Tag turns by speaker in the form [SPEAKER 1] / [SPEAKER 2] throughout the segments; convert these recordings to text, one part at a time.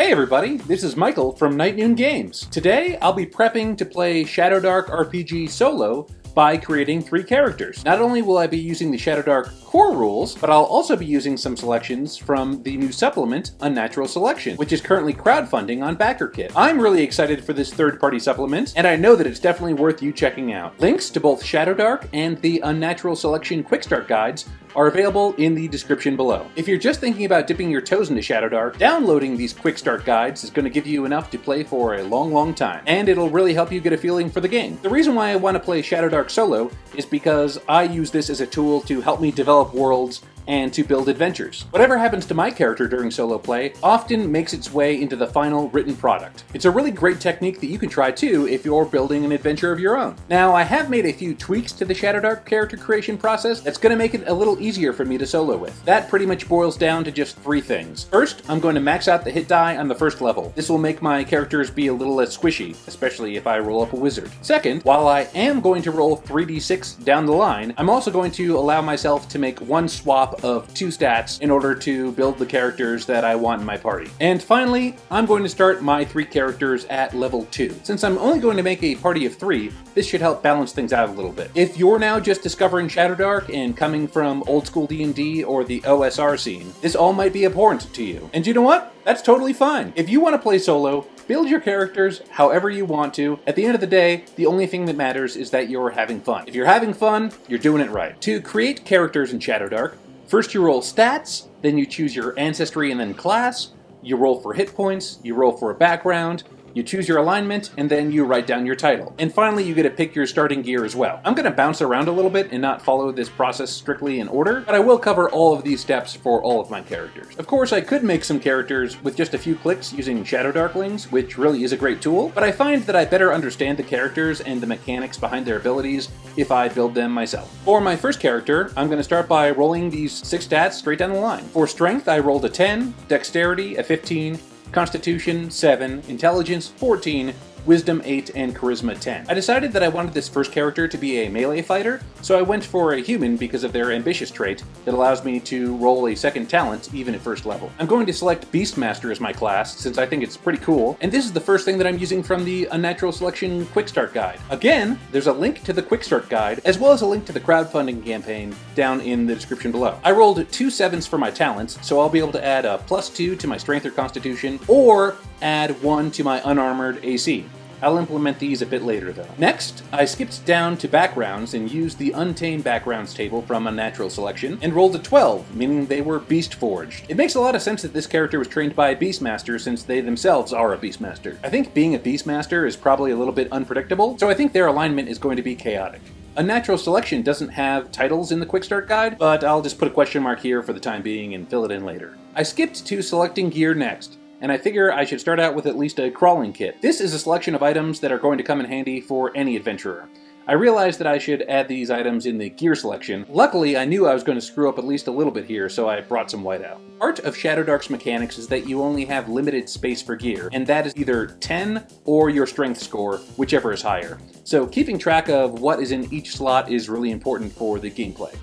[SPEAKER 1] Hey everybody, this is Michael from Night Noon Games. Today I'll be prepping to play Shadowdark RPG solo by creating 3 characters. Not only will I be using the Shadowdark core rules, but I'll also be using some selections from the new supplement, Unnatural Selection, which is currently crowdfunding on BackerKit. I'm really excited for this third-party supplement, and I know that it's definitely worth you checking out. Links to both Shadowdark and the Unnatural Selection quickstart guides are available in the description below. If you're just thinking about dipping your toes into Shadowdark, downloading these quick start guides is going to give you enough to play for a long time, and it'll really help you get a feeling for the game. The reason why I want to play Shadowdark solo is because I use this as a tool to help me develop worlds and to build adventures. Whatever happens to my character during solo play often makes its way into the final written product. It's a really great technique that you can try too if you're building an adventure of your own. Now, I have made a few tweaks to the Shadowdark character creation process that's going to make it a little easier for me to solo with. That pretty much boils down to just 3 things. First, I'm going to max out the hit die on the first level. This will make my characters be a little less squishy, especially if I roll up a wizard. Second, while I am going to roll 3d6 down the line, I'm also going to allow myself to make one swap of 2 stats in order to build the characters that I want in my party. And finally, I'm going to start my 3 characters at level 2. Since I'm only going to make a party of 3, this should help balance things out a little bit. If you're now just discovering Shadowdark and coming from old school D&D or the OSR scene, this all might be abhorrent to you. And you know what? That's totally fine. If you want to play solo, build your characters however you want to. At the end of the day, the only thing that matters is that you're having fun. If you're having fun, you're doing it right. To create characters in Shadowdark, first you roll stats, then you choose your ancestry and then class, you roll for hit points, you roll for a background, you choose your alignment, and then you write down your title. And finally, you get to pick your starting gear as well. I'm going to bounce around a little bit and not follow this process strictly in order, but I will cover all of these steps for all of my characters. Of course, I could make some characters with just a few clicks using SHADOWDARKLINGS, which really is a great tool, but I find that I better understand the characters and the mechanics behind their abilities if I build them myself. For my first character, I'm going to start by rolling these 6 stats straight down the line. For strength, I rolled a 10, dexterity a 15, Constitution 7, Intelligence 14, Wisdom 8, and Charisma 10. I decided that I wanted this first character to be a melee fighter, so I went for a human because of their ambitious trait that allows me to roll a second talent even at first level. I'm going to select Beastmaster as my class since I think it's pretty cool, and this is the first thing that I'm using from the Unnatural Selection Quickstart Guide. Again, there's a link to the Quickstart Guide as well as a link to the crowdfunding campaign down in the description below. I rolled 2 7s for my talents, so I'll be able to add a +2 to my Strength or Constitution, or add 1 to my unarmored AC. I'll implement these a bit later though. Next, I skipped down to backgrounds and used the Untamed Backgrounds table from Unnatural Selection and rolled a 12, meaning they were Beast Forged. It makes a lot of sense that this character was trained by a Beastmaster since they themselves are a Beastmaster. I think being a Beastmaster is probably a little bit unpredictable, so I think their alignment is going to be chaotic. Unnatural Selection doesn't have titles in the Quick Start Guide, but I'll just put a question mark here for the time being and fill it in later. I skipped to selecting gear next, and I figure I should start out with at least a crawling kit. This is a selection of items that are going to come in handy for any adventurer. I realized that I should add these items in the gear selection. Luckily, I knew I was going to screw up at least a little bit here, so I brought some white out. Part of Shadowdark's mechanics is that you only have limited space for gear, and that is either 10 or your strength score, whichever is higher. So keeping track of what is in each slot is really important for the gameplay.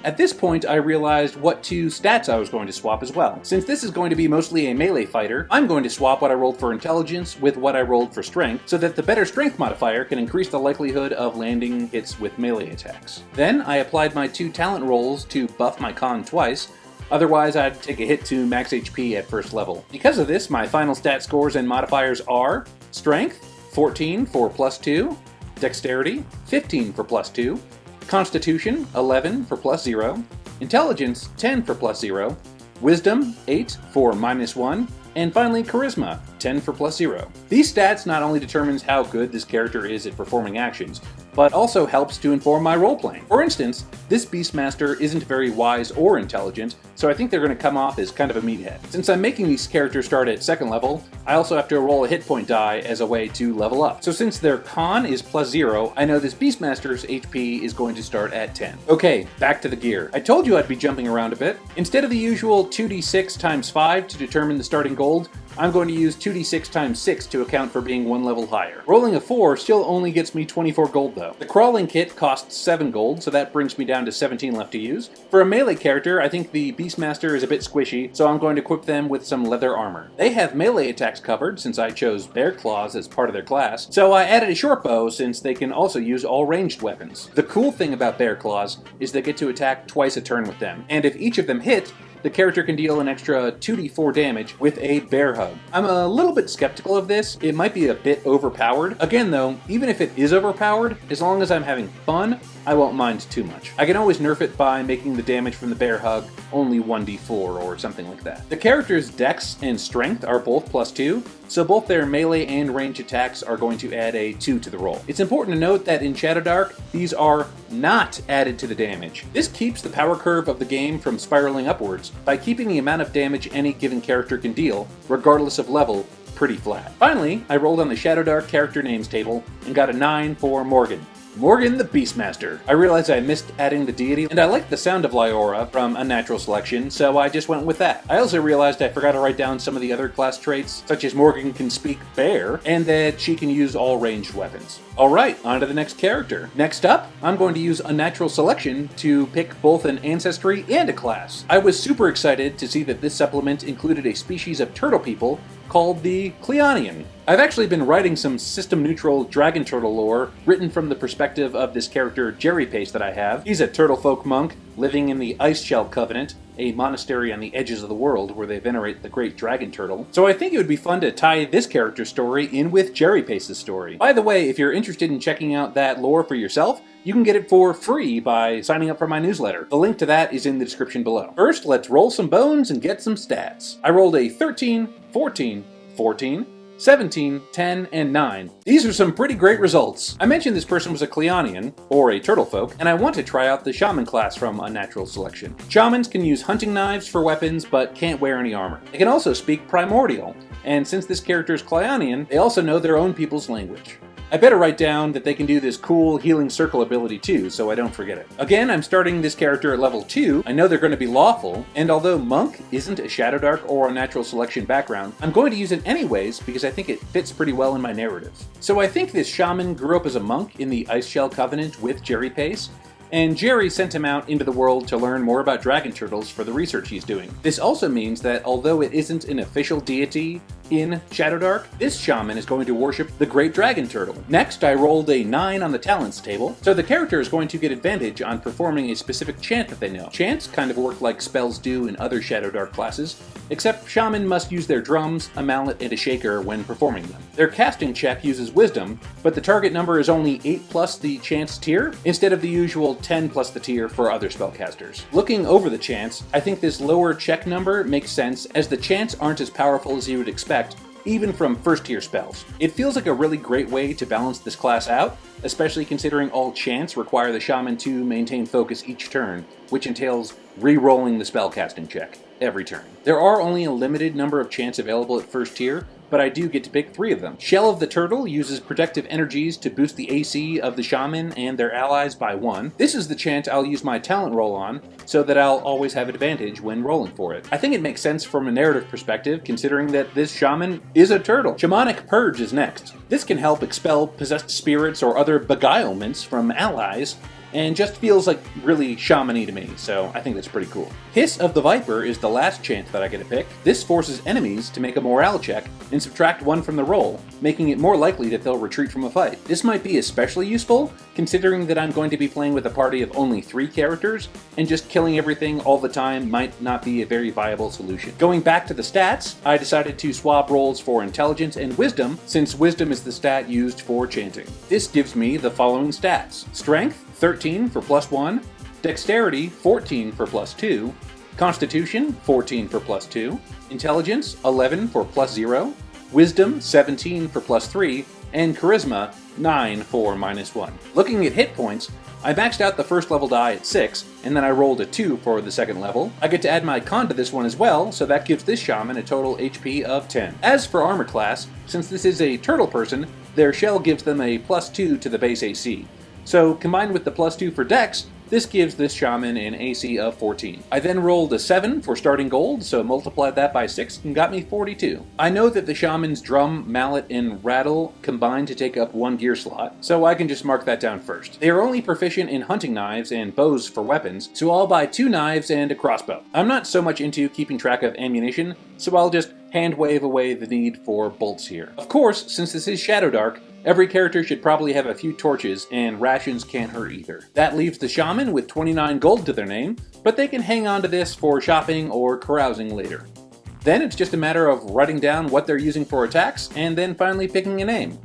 [SPEAKER 1] At this point, I realized what 2 stats I was going to swap as well. Since this is going to be mostly a melee fighter, I'm going to swap what I rolled for intelligence with what I rolled for strength, so that the better strength modifier can increase the likelihood of landing hits with melee attacks. Then, I applied my 2 talent rolls to buff my con twice, otherwise I'd take a hit to max HP at first level. Because of this, my final stat scores and modifiers are Strength, 14 for +2, Dexterity, 15 for +2, Constitution, 11 for +0, Intelligence, 10 for +0, Wisdom, 8 for -1, and finally Charisma, 10 for +0. These stats not only determines how good this character is at performing actions, but also helps to inform my role-playing. For instance, this Beastmaster isn't very wise or intelligent, so I think they're going to come off as kind of a meathead. Since I'm making these characters start at 2nd level, I also have to roll a hit point die as a way to level up. So since their con is +0, I know this Beastmaster's HP is going to start at 10. Okay, back to the gear. I told you I'd be jumping around a bit. Instead of the usual 2d6 times 5 to determine the starting gold, I'm going to use 2d6 times 6 to account for being one level higher. Rolling a 4 still only gets me 24 gold though. The crawling kit costs 7 gold, so that brings me down to 17 left to use. For a melee character, I think the Beastmaster is a bit squishy, so I'm going to equip them with some leather armor. They have melee attacks covered since I chose bear claws as part of their class, so I added a short bow since they can also use all ranged weapons. The cool thing about bear claws is they get to attack twice a turn with them, and if each of them hit, the character can deal an extra 2d4 damage with a bear hug. I'm a little bit skeptical of this. It might be a bit overpowered. Again though, even if it is overpowered, as long as I'm having fun, I won't mind too much. I can always nerf it by making the damage from the bear hug only 1d4 or something like that. The character's dex and strength are both +2, so both their melee and range attacks are going to add a 2 to the roll. It's important to note that in Shadowdark, these are not added to the damage. This keeps the power curve of the game from spiraling upwards by keeping the amount of damage any given character can deal, regardless of level, pretty flat. Finally, I rolled on the Shadowdark character names table and got a 9 for Morgan. Morgan the Beastmaster. I realized I missed adding the deity, and I liked the sound of Lyora from Unnatural Selection, so I just went with that. I also realized I forgot to write down some of the other class traits, such as Morgan can speak bear, and that she can use all ranged weapons. Alright, on to the next character. Next up, I'm going to use Unnatural Selection to pick both an ancestry and a class. I was super excited to see that this supplement included a species of turtle people called the Chelonian. I've actually been writing some system-neutral dragon turtle lore written from the perspective of this character Jerry Pace that I have. He's a turtle folk monk living in the Ice Shell Covenant, a monastery on the edges of the world where they venerate the great dragon turtle. So I think it would be fun to tie this character's story in with Jerry Pace's story. By the way, if you're interested in checking out that lore for yourself, you can get it for free by signing up for my newsletter. The link to that is in the description below. First, let's roll some bones and get some stats. I rolled a 13, 14, 14, 17, 10, and 9. These are some pretty great results. I mentioned this person was a Chelonian, or a turtle folk, and I want to try out the Shaman class from Unnatural Selection. Shamans can use hunting knives for weapons, but can't wear any armor. They can also speak Primordial, and since this character is Chelonian, they also know their own people's language. I better write down that they can do this cool healing circle ability too, so I don't forget it. Again, I'm starting this character at level 2. I know they're going to be lawful, and although Monk isn't a Shadowdark or a Natural Selection background, I'm going to use it anyways because I think it fits pretty well in my narrative. So I think this shaman grew up as a monk in the Ice Shell Covenant with Jerry Pace, and Jerry sent him out into the world to learn more about dragon turtles for the research he's doing. This also means that although it isn't an official deity in Shadowdark, this shaman is going to worship the great dragon turtle. Next, I rolled a 9 on the talents table, so the character is going to get advantage on performing a specific chant that they know. Chants kind of work like spells do in other Shadowdark classes, except shaman must use their drums, a mallet, and a shaker when performing them. Their casting check uses wisdom, but the target number is only 8 plus the chant's tier, instead of the usual 10 plus the tier for other spellcasters. Looking over the chants, I think this lower check number makes sense as the chants aren't as powerful as you would expect, even from first tier spells. It feels like a really great way to balance this class out, especially considering all chants require the shaman to maintain focus each turn, which entails re-rolling the spellcasting check every turn. There are only a limited number of chants available at first tier, but I do get to pick 3 of them. Shell of the Turtle uses protective energies to boost the AC of the shaman and their allies by 1. This is the chant I'll use my talent roll on, so that I'll always have advantage when rolling for it. I think it makes sense from a narrative perspective, considering that this shaman is a turtle. Shamanic Purge is next. This can help expel possessed spirits or other beguilements from allies, and just feels like really shaman-y to me, so I think that's pretty cool. Hiss of the Viper is the last chant that I get to pick. This forces enemies to make a morale check and subtract 1 from the roll, making it more likely that they'll retreat from a fight. This might be especially useful, considering that I'm going to be playing with a party of only 3 characters, and just killing everything all the time might not be a very viable solution. Going back to the stats, I decided to swap rolls for Intelligence and Wisdom, since Wisdom is the stat used for chanting. This gives me the following stats. Strength, 13 for +1, Dexterity, 14 for +2, Constitution, 14 for +2, Intelligence, 11 for +0, Wisdom, 17 for +3, and Charisma, 9 for -1. Looking at hit points, I maxed out the first level die at 6, and then I rolled a 2 for the second level. I get to add my con to this one as well, so that gives this shaman a total HP of 10. As for armor class, since this is a turtle person, their shell gives them a +2 to the base AC. So combined with the +2 for Dex, This gives this shaman an AC of 14. I then rolled a 7 for starting gold, so multiplied that by 6 and got me 42. I know that the shaman's drum, mallet, and rattle combine to take up 1 gear slot, so I can just mark that down first. They are only proficient in hunting knives and bows for weapons, so I'll buy 2 knives and a crossbow. I'm not so much into keeping track of ammunition, so I'll just hand wave away the need for bolts here. Of course, since this is Shadowdark, every character should probably have a few torches, and rations can't hurt either. That leaves the shaman with 29 gold to their name, but they can hang on to this for shopping or carousing later. Then it's just a matter of writing down what they're using for attacks, and then finally picking a name.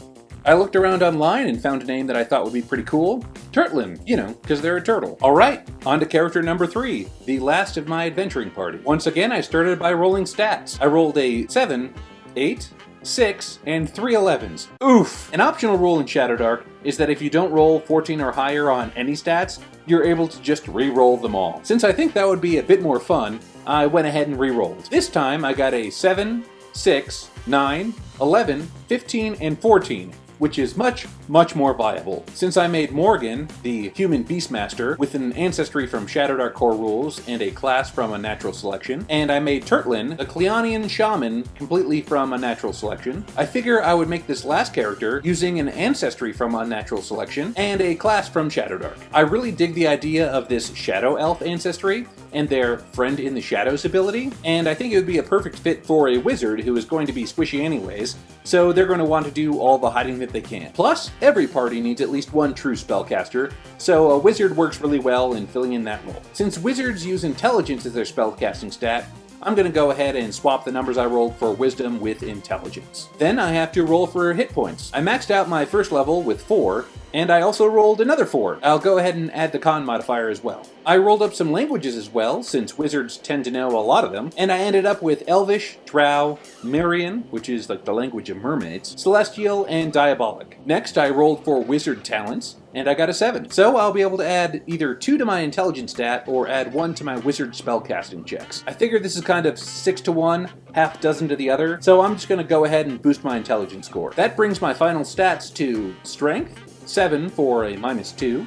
[SPEAKER 1] I looked around online and found a name that I thought would be pretty cool. Turtlun, you know, because they're a turtle. Alright, on to character number 3, the last of my adventuring party. Once again, I started by rolling stats. I rolled a 7, 8, 6, and 3 11s. Oof! An optional rule in Shadowdark is that if you don't roll 14 or higher on any stats, you're able to just re-roll them all. Since I think that would be a bit more fun, I went ahead and re-rolled. This time I got a 7, 6, 9, 11, 15, and 14. Which is much more viable. Since I made Morgan, the Human Beastmaster, with an ancestry from Shadowdark core rules and a class from Unnatural Selection, and I made Turtlun the Chelonian Shaman completely from Unnatural Selection, I figure I would make this last character using an ancestry from Unnatural Selection and a class from Shadowdark. I really dig the idea of this Shadow Elf ancestry and their Friend in the Shadows ability, and I think it would be a perfect fit for a wizard who is going to be squishy anyways, so they're going to want to do all the hiding that they can. Plus, every party needs at least one true spellcaster, so a wizard works really well in filling in that role. Since wizards use intelligence as their spellcasting stat, I'm going to go ahead and swap the numbers I rolled for wisdom with intelligence. Then I have to roll for hit points. I maxed out my first level with 4, and I also rolled another 4. I'll go ahead and add the con modifier as well. I rolled up some languages as well, since wizards tend to know a lot of them, and I ended up with Elvish, Drow, Umbrion, which is like the language of mermaids, Celestial, and Diabolic. Next, I rolled for wizard talents, and I got a 7. So I'll be able to add either 2 to my intelligence stat or add 1 to my wizard spellcasting checks. I figured this is kind of 6 to 1, half dozen to the other, so I'm just going to go ahead and boost my intelligence score. That brings my final stats to Strength, 7 for a -2,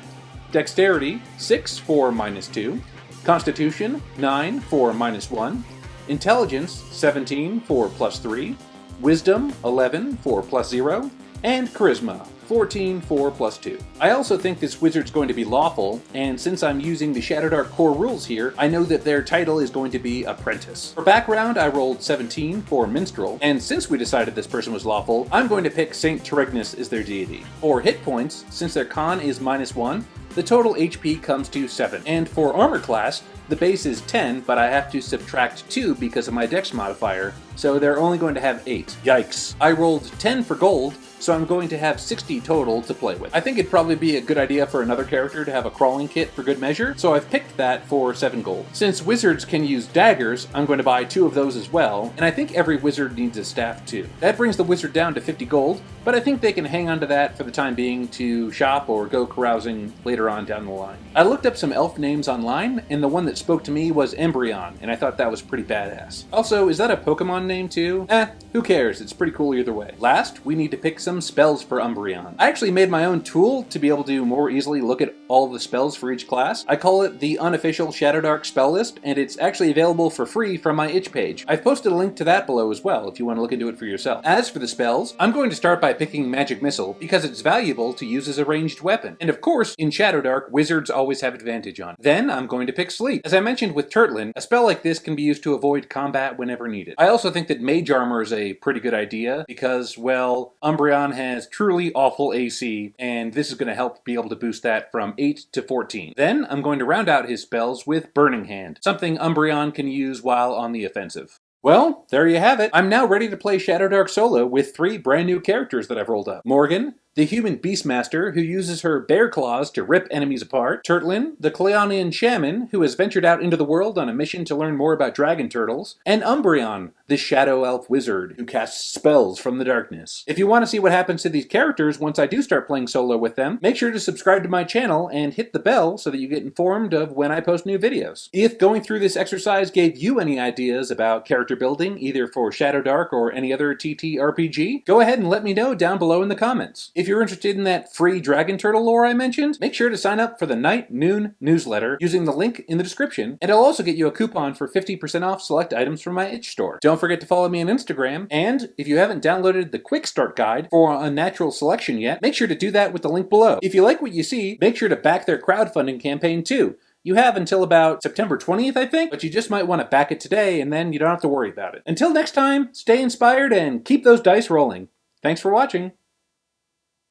[SPEAKER 1] Dexterity, 6 for -2, Constitution, 9 for -1, Intelligence, 17 for +3, Wisdom, 11 for +0, and Charisma, 14 for +2. I also think this wizard's going to be lawful, and since I'm using the Shadowdark core rules here, I know that their title is going to be Apprentice. For background, I rolled 17 for Minstrel, and since we decided this person was lawful, I'm going to pick Saint Terignus as their deity. For hit points, since their con is -1, the total HP comes to 7. And for armor class, the base is 10, but I have to subtract 2 because of my dex modifier, so they're only going to have 8. Yikes. I rolled 10 for gold, so I'm going to have 60 total to play with. I think it'd probably be a good idea for another character to have a crawling kit for good measure, so I've picked that for 7 gold. Since wizards can use daggers, I'm going to buy 2 of those as well, and I think every wizard needs a staff too. That brings the wizard down to 50 gold, but I think they can hang on to that for the time being to shop or go carousing later on down the line. I looked up some elf names online, and the one that spoke to me was Umbrion, and I thought that was pretty badass. Also, is that a Pokemon name too? Who cares? It's pretty cool either way. Last, we need to pick some spells for Umbrion. I actually made my own tool to be able to more easily look at all of the spells for each class. I call it the unofficial Shadowdark spell list, and it's actually available for free from my itch page. I've posted a link to that below as well if you want to look into it for yourself. As for the spells, I'm going to start by picking Magic Missile because it's valuable to use as a ranged weapon. And of course, in Shadowdark, wizards always have advantage on it. Then I'm going to pick Sleep. As I mentioned with Turtlun, a spell like this can be used to avoid combat whenever needed. I also think that Mage Armor is a pretty good idea because, well, Umbrion has truly awful AC, and this is going to help be able to boost that from 8 to 14. Then I'm going to round out his spells with Burning Hand, something Umbrion can use while on the offensive. Well, there you have it. I'm now ready to play Shadowdark solo with 3 brand new characters that I've rolled up. Morgan, the Human Beastmaster, who uses her bear claws to rip enemies apart. Turtlun, the Chelonian Shaman, who has ventured out into the world on a mission to learn more about dragon turtles. And Umbrion, the Shadow Elf Wizard, who casts spells from the darkness. If you want to see what happens to these characters once I do start playing solo with them, make sure to subscribe to my channel and hit the bell so that you get informed of when I post new videos. If going through this exercise gave you any ideas about character building, either for Shadowdark or any other TTRPG, go ahead and let me know down below in the comments. If If you're interested in that free dragon turtle lore I mentioned, make sure to sign up for the Night Noon newsletter using the link in the description, and I'll also get you a coupon for 50% off select items from my itch store. Don't forget to follow me on Instagram, and if you haven't downloaded the quick start guide for Unnatural Selection yet, make sure to do that with the link below. If you like what you see, make sure to back their crowdfunding campaign too. You have until about September 20th, I think, but you just might want to back it today and then you don't have to worry about it. Until next time, stay inspired and keep those dice rolling. Thanks for watching.